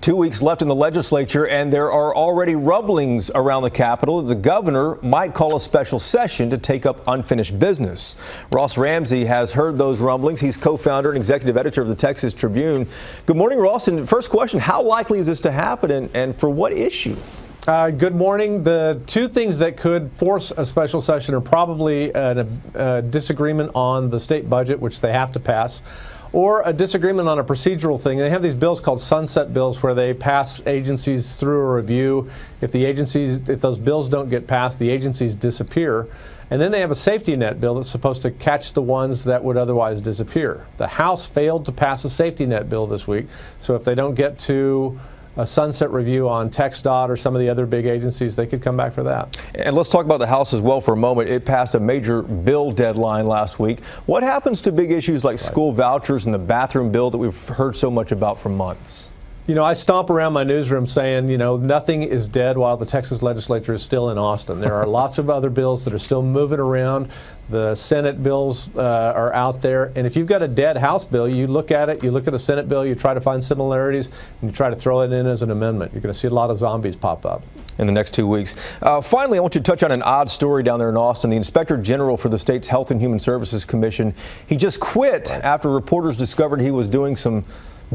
2 weeks left in the legislature, and there are already rumblings around the Capitol that the governor might call a special session to take up unfinished business. Ross Ramsey has heard those rumblings. He's co-founder and executive editor of the Texas Tribune. Good morning, Ross. And first question, how likely is this to happen, and for what issue? Good morning. The two things that could force a special session are probably a disagreement on the state budget, which they have to pass, or a disagreement on a procedural thing. They have these bills called sunset bills where they pass agencies through a review. If those bills don't get passed, the agencies disappear. And then they have a safety net bill that's supposed to catch the ones that would otherwise disappear. The House failed to pass a safety net bill this week, so if they don't get to a sunset review on TxDOT or some of the other big agencies, they could come back for that. And let's talk about the House as well for a moment. It passed a major bill deadline last week. What happens to big issues like school vouchers and the bathroom bill that we've heard so much about for months? You know, I stomp around my newsroom saying, you know, nothing is dead while the Texas legislature is still in Austin. There are lots of other bills that are still moving around. The Senate bills are out there. And if you've got a dead House bill, you look at it, you look at a Senate bill, you try to find similarities, and you try to throw it in as an amendment. You're going to see a lot of zombies pop up in the next 2 weeks. Finally, I want you to touch on an odd story down there in Austin. The Inspector General for the state's Health and Human Services Commission, he just quit after reporters discovered he was doing some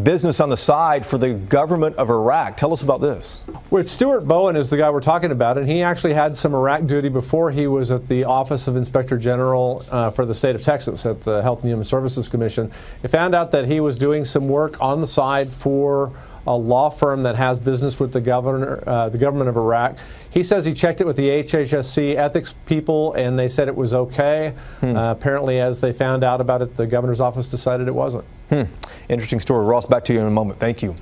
business on the side for the government of Iraq. Tell us about this. Well, Stuart Bowen is the guy we're talking about, and he actually had some Iraq duty before he was at the Office of Inspector General for the state of Texas at the Health and Human Services Commission. It found out that he was doing some work on the side for a law firm that has business with the government of Iraq. He says he checked it with the HHSC ethics people, and they said it was okay. Apparently, as they found out about it, the governor's office decided it wasn't. Interesting story. Ross, back to you in a moment. Thank you.